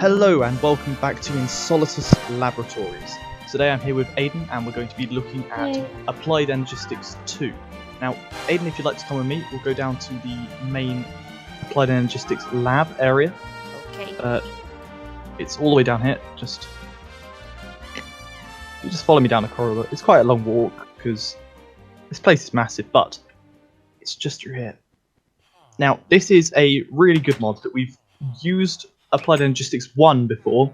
Hello and welcome back to Insolitus Laboratories. Today I'm here with Aiden and we're going to be looking at Applied Energistics 2. Now, Aiden, if you'd like to come with me, we'll go down to the main Applied Energistics lab area. Okay. It's all the way down here. You just follow me down the corridor. It's quite a long walk because this place is massive, but it's just through here. Now, this is a really good mod that we've used Applied Energistics 1 before.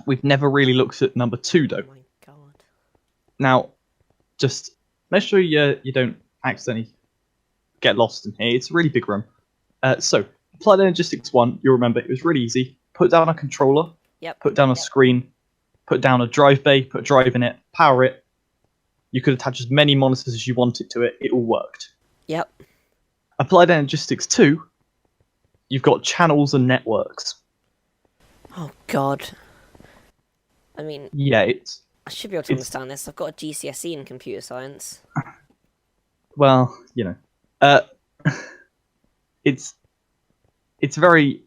We've never really looked at number 2 though. Oh my god. Now, just make sure you don't accidentally get lost in here. It's a really big room. So, Applied Energistics 1, you'll remember, it was really easy. Put down a controller, put down a screen, put down a drive bay, put a drive in it, power it. You could attach as many monitors as you wanted to it. It all worked. Yep. Applied Energistics 2, you've got channels and networks. Oh god. I mean, yeah, I should be able to understand this. I've got a GCSE in computer science. Well, it's a very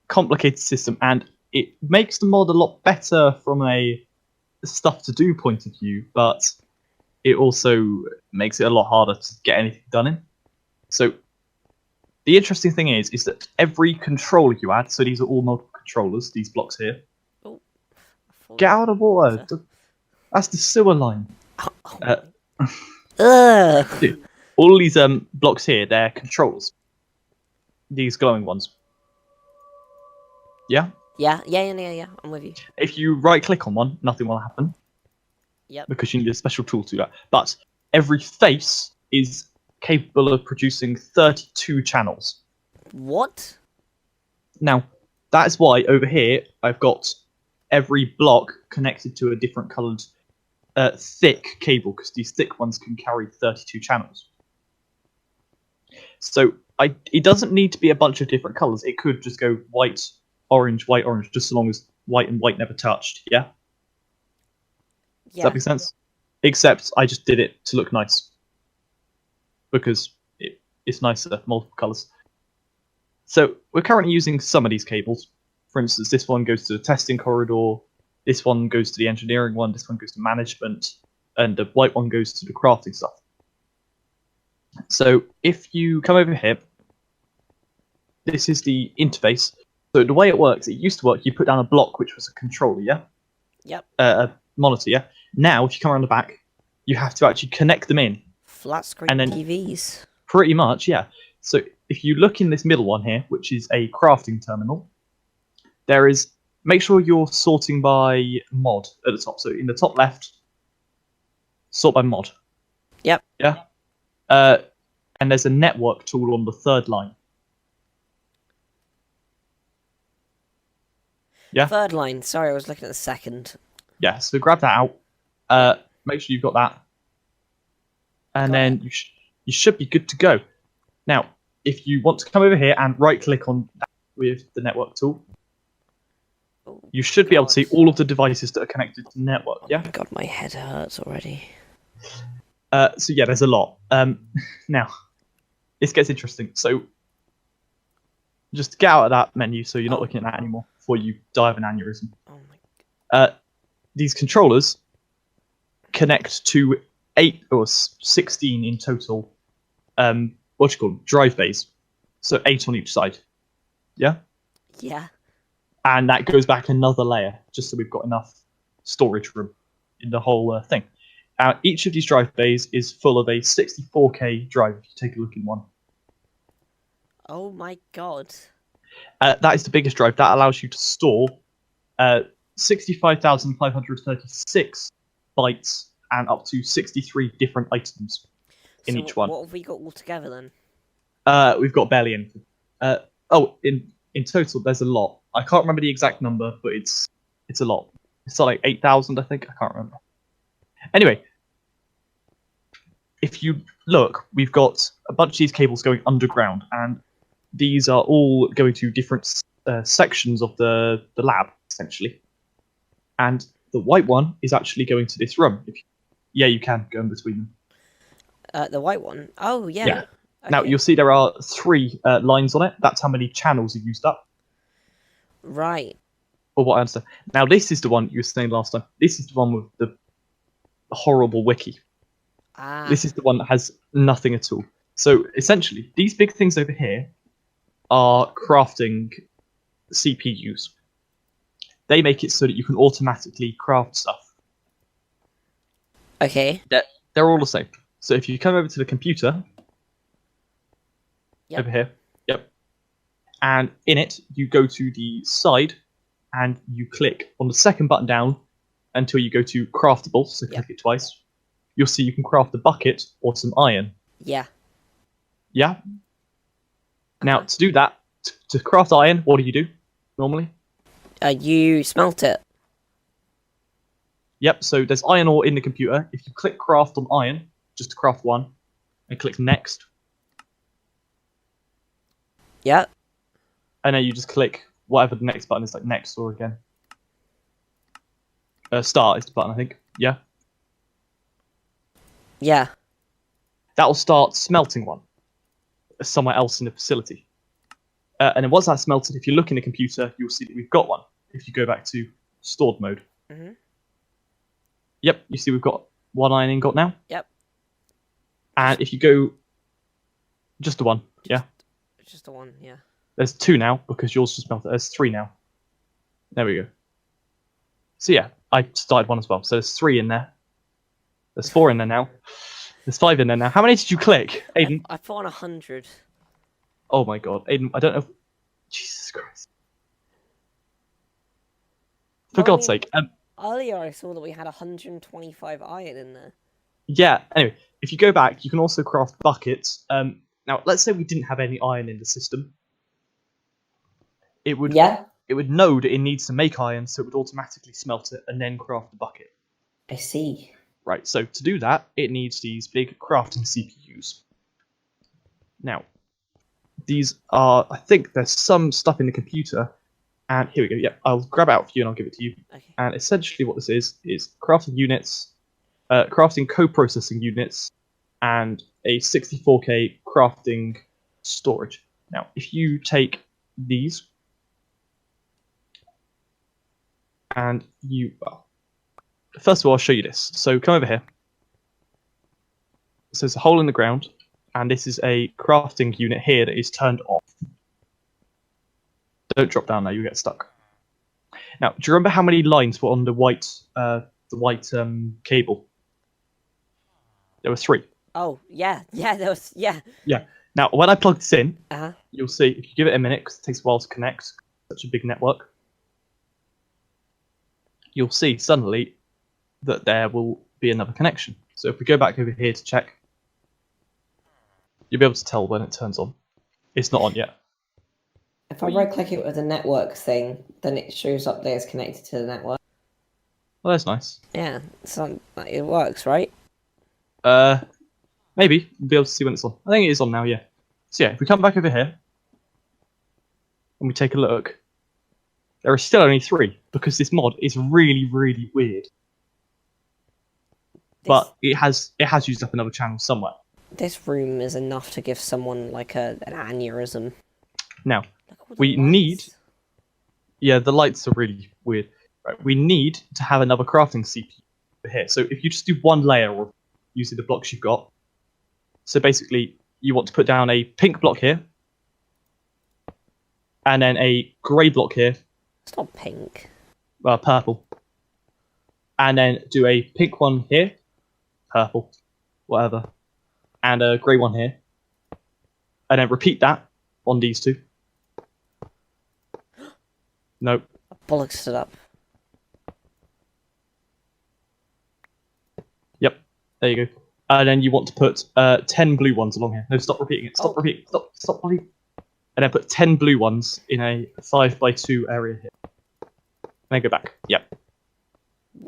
complicated system, and it makes the mod a lot better from a stuff to do point of view, but it also makes it a lot harder to get anything done in. So the interesting thing is that every controller you add, so these are all multiple controllers, these blocks here. Oh, get out of the water. That's the sewer line. All these blocks here, they're controllers. These glowing ones. Yeah? Yeah, I'm with you. If you right-click on one, nothing will happen. Yep. Because you need a special tool to do that. But every face is capable of producing 32 channels. What? Now, that is why over here I've got every block connected to a different coloured thick cable, because these thick ones can carry 32 channels. So it doesn't need to be a bunch of different colours. It could just go white, orange, just as long as white and white never touched, yeah? Does that make sense? Except I just did it to look nice. Because it's nicer, multiple colours. So we're currently using some of these cables. For instance, this one goes to the testing corridor, this one goes to the engineering one, this one goes to management, and the white one goes to the crafting stuff. So if you come over here, this is the interface. So the way it works, it used to work, you put down a block which was a controller, yeah? Yep. A monitor, yeah? Now, if you come around the back, you have to actually connect them in. Flat screen TVs. Pretty much, yeah. So if you look in this middle one here, which is a crafting terminal, there is, make sure you're sorting by mod at the top. So in the top left, sort by mod. Yep. Yeah. And there's a network tool on the third line. Yeah. Third line. Sorry, I was looking at the second. Yeah. So grab that out. Make sure you've got that. And then you should be good to go. Now, if you want to come over here and right-click on that with the network tool, you should be able to see all of the devices that are connected to the network, yeah? Oh my god, my head hurts already. So yeah, there's a lot. Now, this gets interesting. So, just get out of that menu so you're not looking at that anymore before you die of an aneurysm. Oh my god. These controllers connect to 8 or 16 in total, drive bays. So 8 on each side. Yeah? Yeah. And that goes back another layer, just so we've got enough storage room in the whole thing. Each of these drive bays is full of a 64K drive, if you take a look in one. Oh my god. That is the biggest drive. That allows you to store 65,536 bytes and up to 63 different items in each one. What have we got all together then? We've got barely anything. In total, there's a lot. I can't remember the exact number, but it's a lot. It's like 8,000, I think. I can't remember. Anyway, if you look, we've got a bunch of these cables going underground, and these are all going to different sections of the lab, essentially. And the white one is actually going to this room. Yeah, you can go in between them. The white one? Oh, yeah. Okay. Now, you'll see there are 3 lines on it. That's how many channels are used up. Right. Or what I understand. Now, this is the one you were saying last time. This is the one with the horrible wiki. Ah. This is the one that has nothing at all. So, essentially, these big things over here are crafting CPUs. They make it so that you can automatically craft stuff. Okay. They're all the same. So if you come over to the computer, Yep. over here, yep, and in it, you go to the side, and you click on the second button down until you go to craftable, so click it twice. You'll see you can craft a bucket or some iron. Yeah. Yeah? Now, to do that, to craft iron, what do normally? You smelt it. Yep, so there's iron ore in the computer. If you click craft on iron, just to craft one, and click next. Yeah. And then you just click whatever the next button is, like next or again. Start is the button, I think. Yeah. Yeah. That will start smelting one somewhere else in the facility. And then once that's smelted, if you look in the computer, you'll see that we've got one. If you go back to stored mode. Mm-hmm. Yep, you see we've got one iron ingot now. Yep. And if you go just the one, yeah. Just the one, yeah. There's two now because yours just melted. There's three now. There we go. So yeah, I started one as well. So there's 3 in there. There's 4 in there now. There's 5 in there now. How many did you click, Aiden? I put on 100. Oh my god, Aiden, I don't know. Jesus Christ. For God's sake. Earlier I saw that we had 125 iron in there. Yeah, anyway, if you go back, you can also craft buckets. Now, let's say we didn't have any iron in the system. It would know that it needs to make iron, so it would automatically smelt it and then craft the bucket. I see. Right, so to do that, it needs these big crafting CPUs. Now, these are, I think there's some stuff in the computer, and here we go, yep, I'll grab it out for you and I'll give it to you. Okay. And essentially what this is crafting units, crafting co-processing units, and a 64K crafting storage. Now, if you take these, and you, well, first of all, I'll show you this. So come over here. So there's a hole in the ground, and this is a crafting unit here that is turned off. Don't drop down now, you'll get stuck. Now, do you remember how many lines were on the white cable? There were 3. Oh, yeah, there was, yeah. Yeah. Now, when I plug this in, Uh-huh. you'll see, if you give it a minute, because it takes a while to connect, such a big network, you'll see suddenly that there will be another connection. So if we go back over here to check, you'll be able to tell when it turns on. It's not on yet. If I right-click it with the network thing, then it shows up there as connected to the network. Well, that's nice. Yeah, so it works, right? Maybe. We'll be able to see when it's on. I think it is on now, yeah. So yeah, if we come back over here, and we take a look, there are still only 3, because this mod is really, really weird. But it has used up another channel somewhere. This room is enough to give someone like an aneurysm. Now, we need... Yeah, the lights are really weird. Right, we need to have another crafting CPU over here. So if you just do one layer of using the blocks you've got, so basically you want to put down a pink block here, and then a grey block here. It's not pink. Purple. And then do a pink one here, purple, whatever, and a grey one here. And then repeat that on these 2. Nope. I bollocks it up. Yep, there you go. And then you want to put 10 blue ones along here. No, stop repeating it. Stop repeating. Stop repeating. And then put 10 blue ones in a 5x2 area here. And then go back. Yep.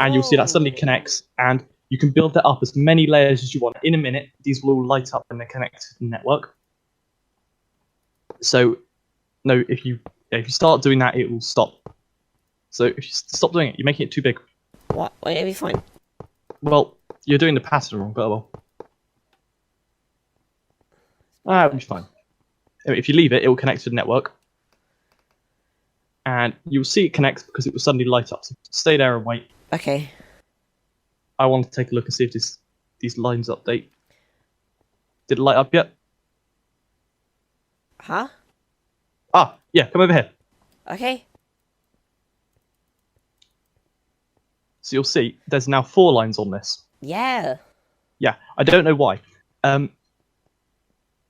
And you'll see that suddenly connects, and you can build that up as many layers as you want. In a minute, these will all light up when they're connected to the network. So, no, if you start doing that, it will stop. So if you stop doing it, you're making it too big. What? Wait, it'll be fine. Well, you're doing the pattern wrong, but oh well. It'll be fine. If you leave it, it will connect to the network. And you'll see it connects because it will suddenly light up. So stay there and wait. Okay. I want to take a look and see if these lines update. Did it light up yet? Huh? Ah, yeah, come over here. Okay. So you'll see there's now 4 lines on this. Yeah. Yeah, I don't know why.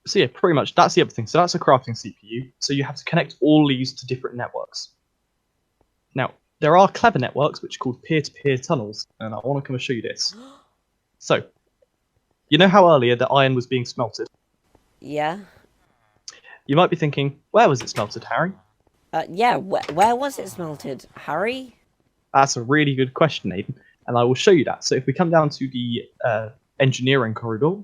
So yeah, pretty much that's the other thing. So that's a crafting CPU. So you have to connect all these to different networks. Now, there are clever networks which are called peer-to-peer tunnels, and I want to come and show you this. So, you know how earlier the iron was being smelted? Yeah. You might be thinking, where was it smelted, Harry? Yeah, where was it smelted, Harry? That's a really good question, Aiden, and I will show you that. So if we come down to the engineering corridor,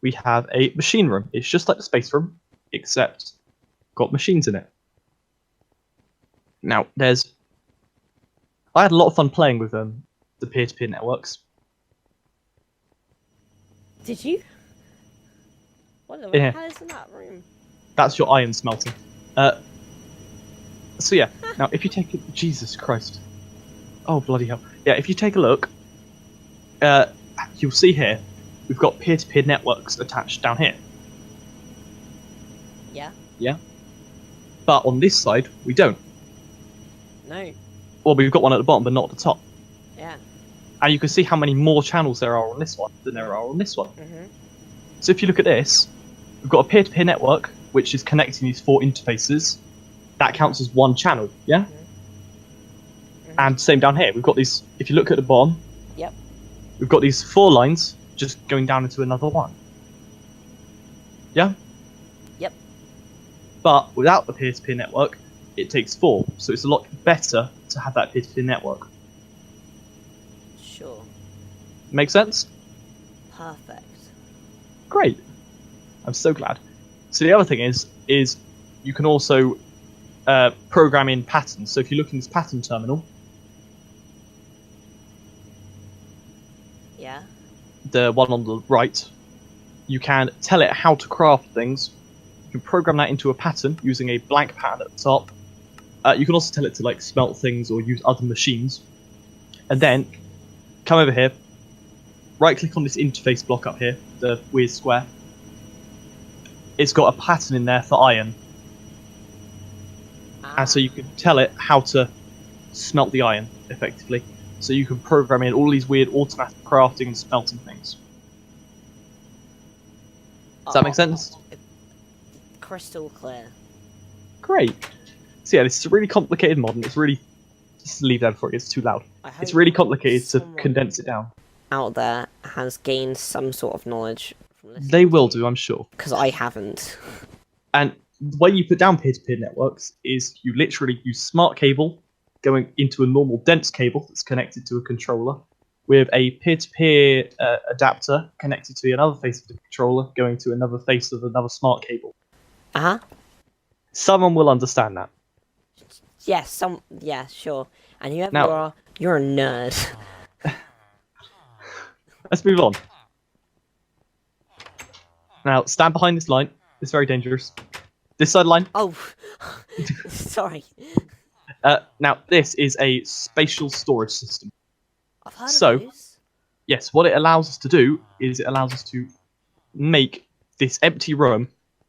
we have a machine room. It's just like the space room, except got machines in it. Now, I had a lot of fun playing with the peer-to-peer networks. Did you? What the hell is in that room? That's your iron smelting. So yeah, now if you take it, Jesus Christ. Oh, bloody hell. Yeah, if you take a look, you'll see here, we've got peer-to-peer networks attached down here. Yeah. Yeah? But on this side, we don't. No. Well, we've got one at the bottom, but not at the top. Yeah. And you can see how many more channels there are on this one than there are on this one. Mm-hmm. So if you look at this, we've got a peer-to-peer network, which is connecting these 4 interfaces. That counts as 1 channel, yeah? Mm-hmm. And same down here, we've got these, if you look at the bottom, Yep. we've got these 4 lines just going down into another one. Yeah? Yep. But without the peer-to-peer network, it takes 4, so it's a lot better to have that peer-to-peer network. Sure. Make sense? Perfect. Great. I'm so glad. So the other thing is you can also program in patterns. So if you look in this pattern terminal, Yeah. the one on the right, you can tell it how to craft things. You can program that into a pattern using a blank pattern at the top. You can also tell it to like smelt things or use other machines. And then come over here, right click on this interface block up here, the weird square. It's got a pattern in there for iron. And so you can tell it how to smelt the iron, effectively. So you can program in all these weird automatic crafting and smelting things. Does that make sense? Crystal clear. Great. So yeah, this is a really complicated mod, and it's really... Just leave that before it gets too loud. It's really complicated to condense it down. Out there has gained some sort of knowledge from listening. They will do, I'm sure. Because I haven't. And the way you put down peer-to-peer networks is you literally use smart cable going into a normal dense cable that's connected to a controller with a peer-to-peer adapter connected to another face of the controller going to another face of another smart cable. Uh-huh. Someone will understand that. Yes, yeah, sure. And you are, you're a nerd. Let's move on. Now, stand behind this line. It's very dangerous. This side line. Oh, sorry. Now, this is a spatial storage system. I've heard of those. Yes, what it allows us to do is it allows us to make this empty room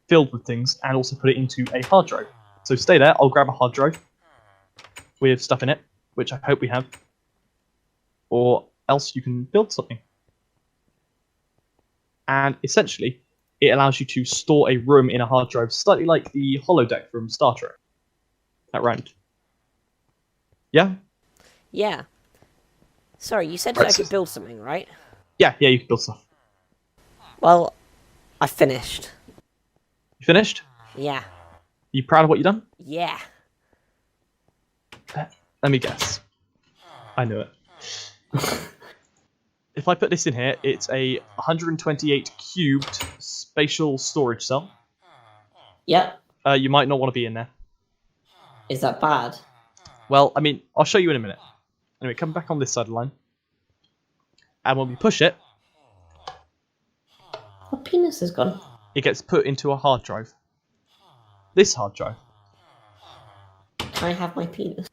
filled with things and also put it into a hard drive. So stay there, I'll grab a hard drive with stuff in it, which I hope we have. Or else you can build something. And essentially, it allows you to store a room in a hard drive, slightly like the holodeck from Star Trek. That round. Yeah? Yeah. Sorry, you said I could build something, right? Yeah, you can build stuff. Well, I finished. You finished? Yeah. You proud of what you've done? Yeah. Let me guess. I knew it. If I put this in here, it's a 128 cubed spatial storage cell. Yep. You might not want to be in there. Is that bad? Well, I mean, I'll show you in a minute. Anyway, come back on this side of the line. And when we push it... My penis is gone. It gets put into a hard drive. This hard drive. Can I have my penis?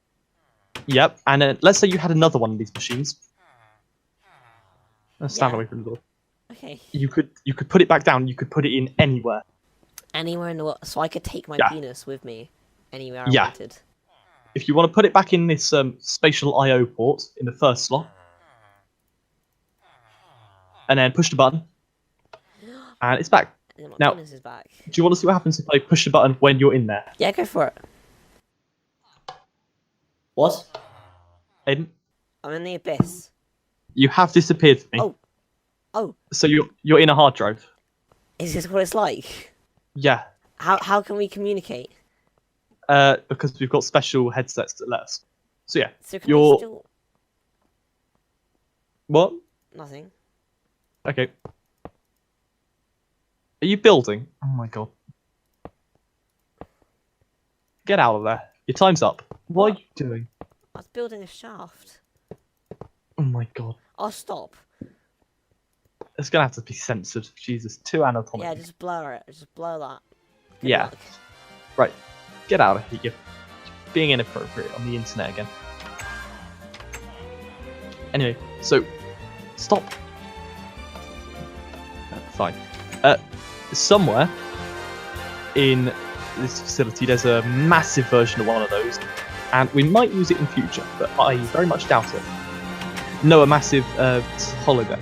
Yep, and let's say you had another one of these machines. Let's stand away from the door. Okay. You could put it back down. You could put it in anywhere. Anywhere in the world, so I could take my penis with me anywhere I wanted. If you want to put it back in this spatial I/O port in the first slot, and then push the button, and it's back. And my Now, penis is back. Do you want to see what happens if I push the button when you're in there? Yeah, go for it. What? Aiden? I'm in the abyss. You have disappeared from me. Oh. Oh. So you're in a hard drive. Is this what it's like? Yeah. How can we communicate? Because we've got special headsets that let us. So yeah. So can we still... What? Nothing. Okay. Are you building? Oh my god. Get out of there. Your time's up. What are you doing? I was building a shaft. Oh my god. I'll stop. It's gonna have to be censored. Jesus, too anatomical. Yeah, just blur it. Just blur that. Good yeah. luck. Right. Get out of here. You're being inappropriate on the internet again. Anyway, so stop. Fine. Somewhere in this facility, there's a massive version of one of those, and we might use it in future, but I very much doubt it. No, a massive holodeck.